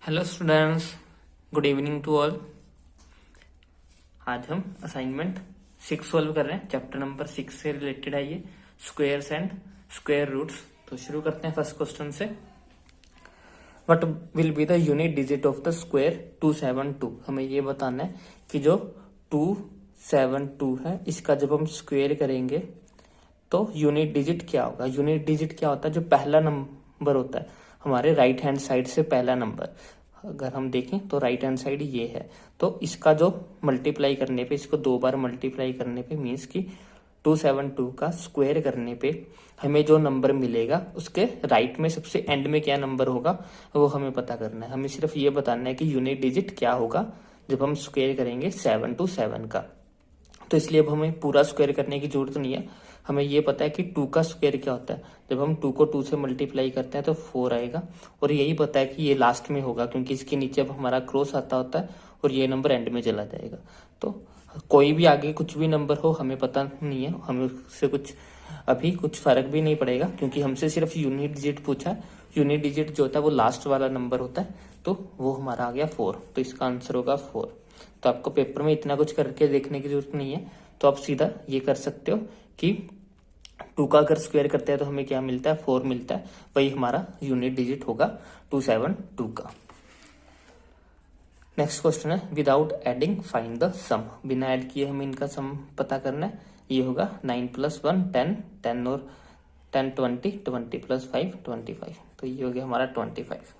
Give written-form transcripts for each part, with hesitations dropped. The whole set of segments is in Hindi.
Hello students, good evening to all. आज हम असाइनमेंट 6 सॉल्व कर रहे हैं। चैप्टर नंबर 6 से रिलेटेड है ये, स्क्वायर्स एंड स्क्वायर रूट्स। तो शुरू करते हैं फर्स्ट क्वेश्चन से। What will be the unit digit of the square 272। हमें ये बताना है कि जो 272 है इसका जब हम स्क्वायर करेंगे तो यूनिट डिजिट क्या होगा। यूनिट डिजिट क्या होता है? जो पहला नंबर होता है हमारे राइट हैंड साइड से, पहला नंबर अगर हम देखें तो राइट हैंड साइड ये है, तो इसका जो मल्टीप्लाई करने पे, इसको 2 बार मल्टीप्लाई करने पे मीन्स कि 272 का स्क्वायर करने पे हमें जो नंबर मिलेगा उसके राइट में सबसे एंड में क्या नंबर होगा वो हमें पता करना है। हमें सिर्फ ये बताना है कि यूनिट डिजिट क्या होगा जब हम स्क्वायर करेंगे 727 का। तो इसलिए अब हमें पूरा स्क्वायर करने की जरूरत नहीं है। हमें ये पता है कि 2 का स्क्वायर क्या होता है। जब हम 2 को 2 से मल्टीप्लाई करते हैं तो 4 आएगा, और यही पता है कि ये लास्ट में होगा क्योंकि इसके नीचे अब हमारा क्रॉस आता होता है और ये नंबर एंड में चला जाएगा। तो कोई भी आगे कुछ भी नंबर हो हमें पता नहीं है, हमें उससे कुछ अभी कुछ फर्क भी नहीं पड़ेगा क्योंकि हमसे सिर्फ यूनिट डिजिट पूछा है। यूनिट डिजिट जो होता है वो लास्ट वाला नंबर होता है, तो वो हमारा आ गया 4। तो इसका आंसर होगा 4। तो आपको पेपर में इतना कुछ करके देखने की जरूरत नहीं है, तो आप सीधा ये कर सकते हो कि 2 का अगर स्क्वायर करते हैं तो हमें क्या मिलता है, 4 मिलता है। वही हमारा यूनिट डिजिट होगा 272 का। नेक्स्ट क्वेश्चन है, विदाउट एडिंग फाइंड द सम। बिना ऐड किए हमें इनका सम पता करना है। ये होगा 9 + 1 10, 10 और 10 20, 20 + 5 25। तो ये हो गया हमारा 25।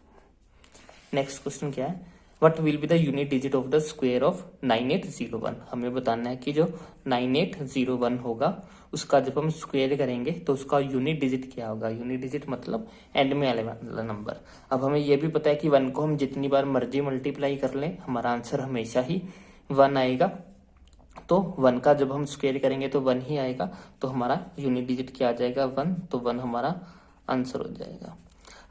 नेक्स्ट क्वेश्चन क्या है, what will be the unit digit of the square of 9801। हमें बताना है कि जो 9801 होगा उसका जब हम स्क्वायर करेंगे तो उसका यूनिट डिजिट क्या होगा। यूनिट डिजिट मतलब एंड में आने वाला नंबर। अब हमें यह भी पता है कि 1 को हम जितनी बार मर्जी मल्टीप्लाई कर लें हमारा आंसर हमेशा ही 1 आएगा। तो 1 का जब हम स्क्वायर करेंगे तो 1 ही आएगा, तो हमारा यूनिट डिजिट क्या आ जाएगा, 1। तो 1 हमारा आंसर हो जाएगा।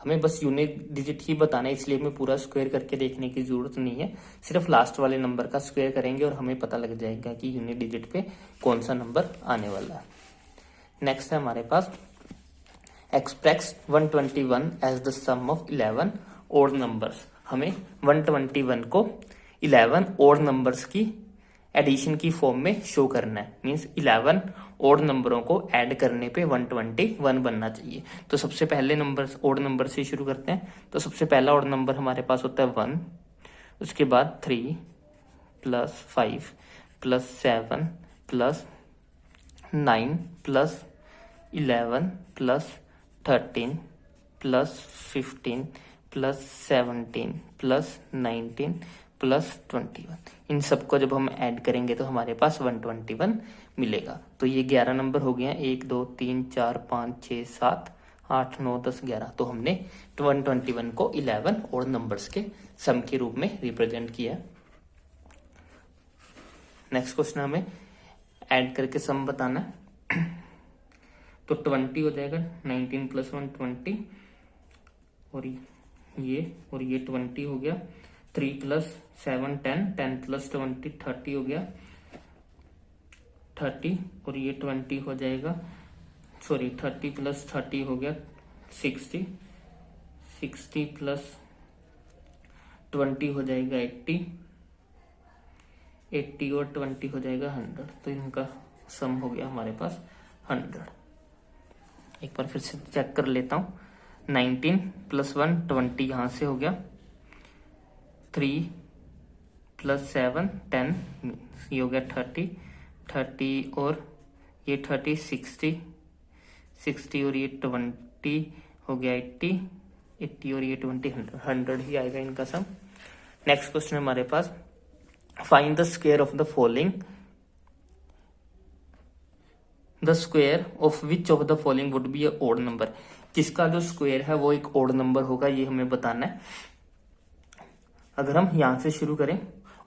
हमें बस यूनिट डिजिट ही बताना है, इसलिए हमें पूरा स्क्वायर करके देखने की जरूरत नहीं है। सिर्फ लास्ट वाले नंबर का स्क्वायर करेंगे और हमें पता लग जाएगा कि यूनिट डिजिट पे कौन सा नंबर आने वाला है। नेक्स्ट है हमारे पास, express 121 as the sum of 11 odd numbers. हमें 121 को 11 ओड नंबर्स की एडिशन की फॉर्म में शो करना है। मींस 11 ओड नंबरों को ऐड करने पे 121 बनना चाहिए। तो सबसे पहले नंबर ओड नंबर से शुरू करते हैं। तो सबसे पहला ओड नंबर हमारे पास होता है 1, उसके बाद 3 + 5 + 7 + 9 + 11 + 13 + 15 + 17 + 19 + 21। इन सबको जब हम ऐड करेंगे तो हमारे पास 121 मिलेगा। तो ये 11 नंबर हो गए हैं, 1 2 3 4 5 6 7 8 9 10 11। तो हमने 121 को 11 और नंबर्स के सम के रूप में रिप्रेजेंट किया। नेक्स्ट क्वेश्चन हमें ऐड करके सम बताना है। तो 20 हो जाएगा, 19 + 1 20, और ये 20 हो गया। 3 + 7 10, 10 + 20 30 हो गया 30, और ये 20 हो जाएगा, सॉरी 30 + 30 हो गया 60, 60 + 20 हो जाएगा 80, 80 और 20 हो जाएगा 100। तो इनका सम हो गया हमारे पास 100। एक बार फिर से चेक कर लेता हूँ। 19 + 1 20 यहाँ से हो गया, 3 + 7 10, ये हो गया 30, 30 और ये 30 60, 60 और ये 20 हो गया 80, 80 और ये 20 100 ही आएगा इनका सम। नेक्स्ट क्वेश्चन हमारे पास, find the square of the following, the square of which of the following would be a odd number. किसका जो स्क्वायर है वो एक ओड नंबर होगा, ये हमें बताना है। अगर हम यहां से शुरू करें,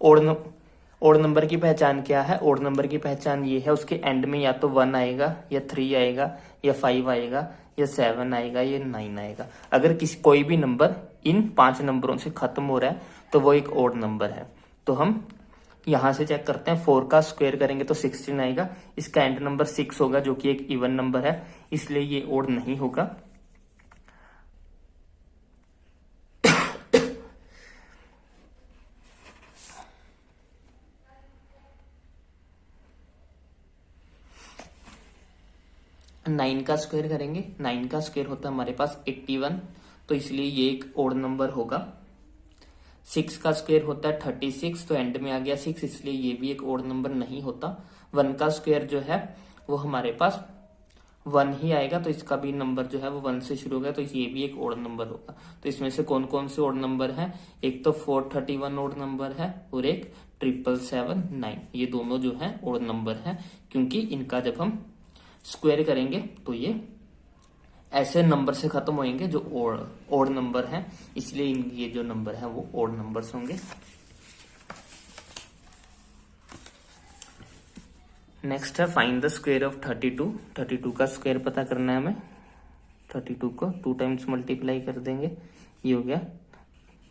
ओड नंबर की पहचान क्या है? ओड नंबर की पहचान ये है, उसके एंड में या तो 1 आएगा या 3 आएगा या 5 आएगा या 7 आएगा या 9 आएगा। अगर कोई भी नंबर इन 5 नंबरों से खत्म हो रहा है तो वो एक ओड नंबर है। तो हम यहां से चेक करते हैं, 4 का स्क्वायर करेंगे तो 16 आएगा। इसका एंड नंबर 6 होगा जो कि एक इवन नंबर है, इसलिए ये ओड नहीं होगा। 9 का स्क्वायर करेंगे, 9 का स्क्वायर होता है हमारे पास 81, तो इसलिए ये एक ओड नंबर होगा। 6 का स्क्वायर होता है 36, तो एंड में आ गया 6, इसलिए ये भी एक ओड नंबर नहीं होता। 1 का स्क्वायर जो है वो हमारे पास 1 ही आएगा, तो इसका भी नंबर जो है वो 1 से शुरू होगा, तो ये भी एक ओड नंबर होगा। तो इसमें से कौन कौन से ओड नंबर हैं? एक तो 431 ओड नंबर है और एक 777 ये दोनों जो है ओड नंबर है, क्योंकि इनका जब हम स्क्वायर करेंगे तो ये ऐसे नंबर से खत्म होंगे जो ओड नंबर है, इसलिए ये जो नंबर है वो ओड नंबर्स होंगे। नेक्स्ट है फाइंड द स्क्वायर ऑफ 32। 32 का स्क्वायर पता करना है हमें। 32 को 2 टाइम्स मल्टीप्लाई कर देंगे, ये हो गया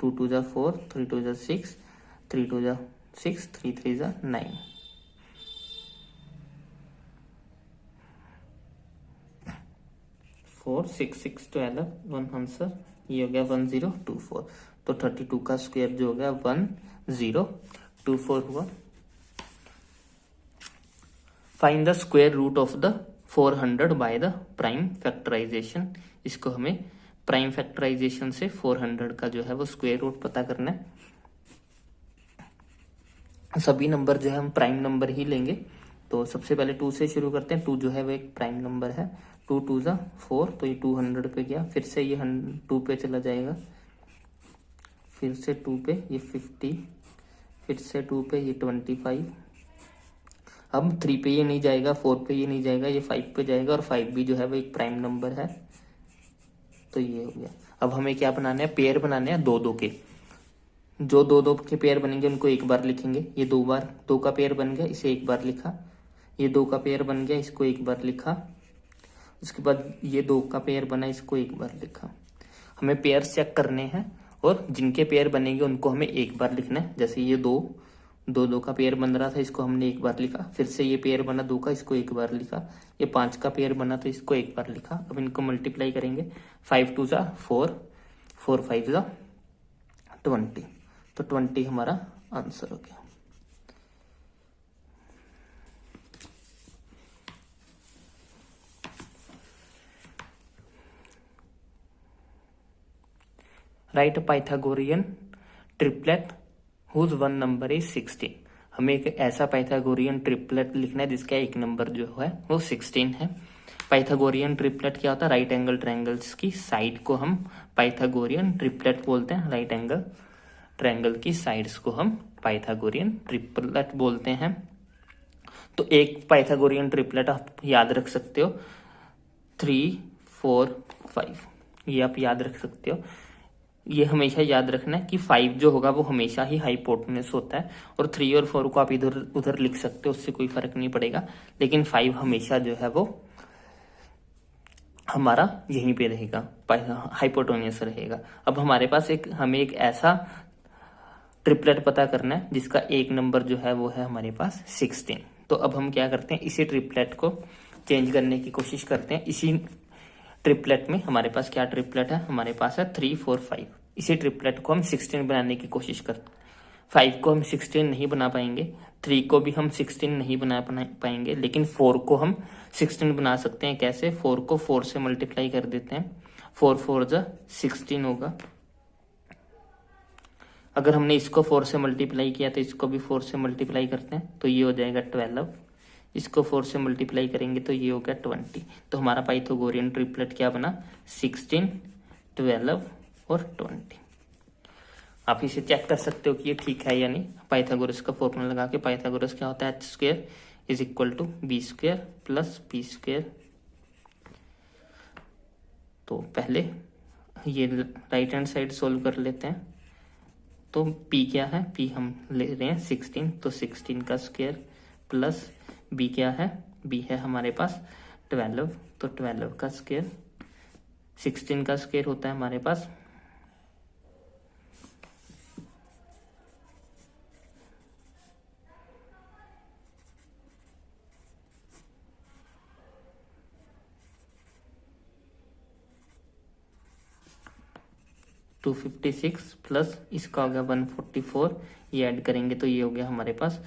2 2 जा 4, 3 2 जा 6, 3 2 जा 6, 3 3 जा 9। 4 6 6 12 1 आंसर, ये हो गया 1024। तो 32 का स्क्वायर जो हो गया 1024 हुआ। Find the square root of the 400 by the prime factorisation. इसको हमें प्राइम फैक्टराइजेशन से 400 का जो है वो स्क्वायर रूट पता करना है। सभी नंबर जो है हम प्राइम नंबर ही लेंगे, तो सबसे पहले 2 से शुरू करते हैं। 2 जो है वो एक प्राइम नंबर है। 2 2 जा 4, तो ये 200 पे गया, फिर से ये 2 पे चला जाएगा, फिर से 2 पे ये 50, फिर से 2 पे ये 25। अब 3 पे ये नहीं जाएगा, 4 पे ये नहीं जाएगा, ये 5 पे जाएगा, और 5 भी जो है वो एक प्राइम नंबर है, तो ये हो गया। अब हमें क्या बनाना है? पेयर बनाने हैं 2 2 के। जो 2 2 के पेयर बनेंगे उनको एक बार लिखेंगे। ये 2 बार 2 का पेयर बन गया, इसे एक बार लिखा। ये 2 का पेयर बन गया, इसको एक बार लिखा। उसके बाद ये 2 का पेयर बना, इसको एक बार लिखा। हमें पेयर चेक करने हैं, और जिनके पेयर बनेंगे उनको हमें एक बार लिखना है। जैसे ये 2 का पेयर बन रहा था, इसको हमने एक बार लिखा। फिर से ये पेयर बना 2 का, इसको एक बार लिखा। ये 5 का पेयर बना तो इसको एक बार लिखा। अब इनको मल्टीप्लाई करेंगे। 5 2 जा 4, 4 5 जा 20, तो 20 हमारा आंसर हो गया। Right Pythagorean triplet whose 1 number is 16। हमें एक ऐसा पाइथागोरियन ट्रिपलेट लिखना है जिसका एक नंबर जो है वो 16 है। पाइथागोरियन ट्रिपलेट क्या होता है? राइट एंगल ट्रायंगल्स की साइड को हम पाइथागोरियन ट्रिपलेट बोलते हैं। राइट एंगल ट्रायंगल की साइड्स को हम पाइथागोरियन ट्रिपलेट बोलते हैं। तो एक पाइथागोरियन ट्रिपलेट आप याद रख सकते हो, 3 4 5, ये आप याद रख सकते हो। ये हमेशा याद रखना है कि 5 जो होगा वो हमेशा ही हाइपोटेन्यूस होता है, और 3 और 4 को आप इधर उधर लिख सकते हो, उससे कोई फर्क नहीं पड़ेगा, लेकिन 5 हमेशा जो है वो हमारा यहीं पे रहेगा, हाइपोटेन्यूस रहेगा। अब हमारे पास हमें एक ऐसा ट्रिपलेट पता करना है जिसका एक नंबर जो है वो है हमारे पास 16। तो अब हम क्या करते हैं, इसी ट्रिपलेट को चेंज करने की कोशिश करते हैं। इसी ट्रिपलेट में हमारे पास क्या ट्रिपलेट है? हमारे पास है 3 4 5। इसी ट्रिपलेट को हम 16 बनाने की कोशिश करते हैं। 5 को हम 16 नहीं बना पाएंगे, 3 को भी हम 16 नहीं बना पाएंगे, लेकिन 4 को हम 16 बना सकते हैं। कैसे? 4 को 4 से मल्टीप्लाई कर देते हैं, 4 4 जा 16 होगा। अगर हमने इसको 4 से मल्टीप्लाई किया तो इसको भी 4 से मल्टीप्लाई करते हैं, तो ये हो जाएगा 12। इसको 4 से मल्टीप्लाई करेंगे तो ये हो गया 20। तो हमारा पाइथागोरियन ट्रिपलेट क्या बना? 16 12 और 20। आप इसे चेक कर सकते हो कि ये ठीक है या नहीं। पाइथागोरस का फॉर्मूला लगा के, पाइथागोरस क्या होता है? h square is equal to B square plus P square. तो पहले ये राइट हैंड साइड सोल्व कर लेते हैं। तो p क्या है? p हम ले रहे हैं 16, तो 16 का स्क्वायर प्लस b क्या है? b है हमारे पास 12, तो 12 का स्क्वायर। 16 का स्क्वायर होता है हमारे पास 256 प्लस इसका हो गया 144, ये ऐड करेंगे तो ये हो गया हमारे पास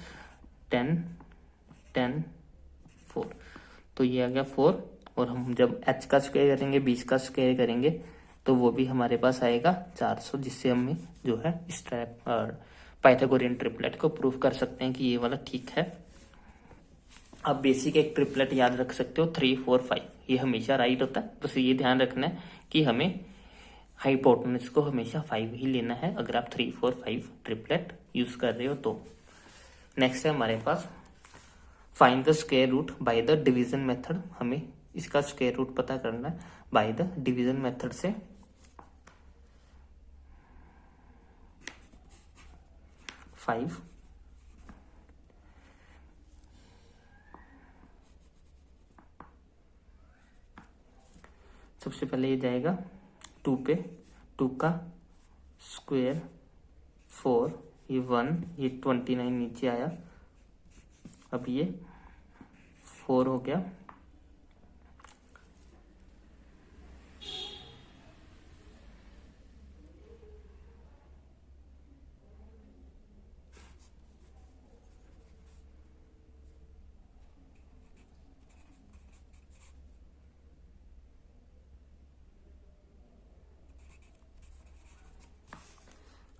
10 10 4, तो ये आ गया 4 और हम जब h का स्क्वायर करेंगे 20 का स्क्वायर करेंगे तो वो भी हमारे पास आएगा 400, जिससे हमें जो है इस पाइथागोरियन ट्रिपलेट को प्रूव कर सकते हैं कि ये वाला ठीक है। आप बेसिक एक ट्रिपलेट याद रख सकते हो 3, 4, 5, ये हमेशा राइट होता है। बस ये ध्यान रखना है कि हमें हाइपोटेन्यूज को हमेशा 5 ही लेना है अगर आप 3, 4, 5 ट्रिपलेट यूज कर रहे हो तो। नेक्स्ट है हमारे पास find the square root by the division method. हमें इसका स्क्वायर रूट पता करना है बाय द डिवीजन मेथड से। फाइव सबसे पहले ये जाएगा 2 पे, 2 का स्क्वायर 4, ये 1, ये 29 नीचे आया, अब ये 4 हो गया।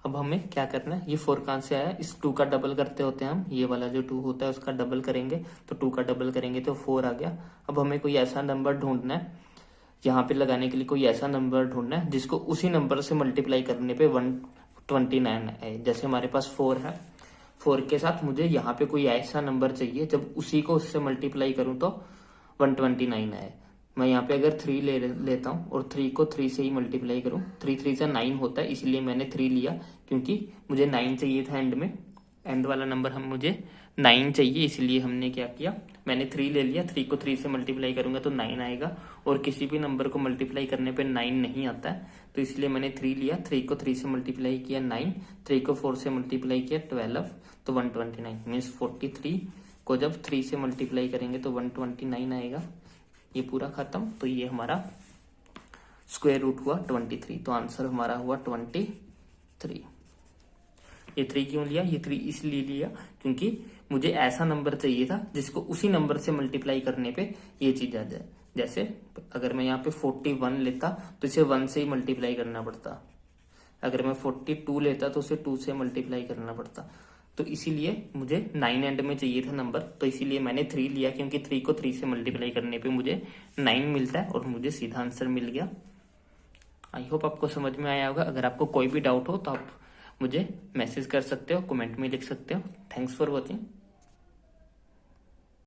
अब हमें क्या करना है, ये 4 कहां से आया, इस 2 का डबल करते होते हैं हम, ये वाला जो 2 होता है उसका डबल करेंगे तो 2 का डबल करेंगे तो 4 आ गया। अब हमें कोई ऐसा नंबर ढूंढना है, यहाँ पे लगाने के लिए कोई ऐसा नंबर ढूंढना है जिसको उसी नंबर से मल्टीप्लाई करने पे 129 है। जैसे हमारे पास 4 है, 4 के साथ मुझे यहाँ पे कोई ऐसा नंबर चाहिए जब उसी को उससे मल्टीप्लाई करूं तो 129 आए। मैं यहाँ पे अगर 3 लेता हूँ और 3 को 3 से ही मल्टीप्लाई करूँ, 3 3 से 9 होता है, इसलिए मैंने 3 लिया क्योंकि मुझे 9 चाहिए था एंड में, एंड वाला नंबर हम मुझे 9 चाहिए, इसलिए हमने क्या किया, मैंने 3 ले लिया। 3 को 3 से मल्टीप्लाई करूंगा तो 9 आएगा और किसी भी नंबर को मल्टीप्लाई करने पे 9 नहीं आता है, तो इसलिए मैंने 3 लिया। 3 को 3 से मल्टीप्लाई किया 9, 3 को 4 से मल्टीप्लाई किया 12, तो 129 मीन्स 43 को जब 3 से मल्टीप्लाई करेंगे तो 129 आएगा। ये पूरा खत्म, तो ये हमारा स्क्वायर रूट हुआ 23, तो आंसर हमारा हुआ 23। ये 3 क्यों लिया, ये 3 इसलिए लिया क्योंकि मुझे ऐसा नंबर चाहिए था जिसको उसी नंबर से मल्टीप्लाई करने पे ये चीज आ जाए। जैसे अगर मैं यहाँ पे 41 लेता तो इसे 1 से ही मल्टीप्लाई करना पड़ता, अगर मैं 42 लेता तो उसे 2 से मल्टीप्लाई करना पड़ता, तो इसीलिए मुझे 9 एंड में चाहिए था नंबर, तो इसीलिए मैंने 3 लिया क्योंकि 3 को 3 से मल्टीप्लाई करने पे मुझे 9 मिलता है और मुझे सीधा आंसर मिल गया। आई होप आपको समझ में आया होगा। अगर आपको कोई भी डाउट हो तो आप मुझे मैसेज कर सकते हो, कमेंट में लिख सकते हो। Thanks for watching.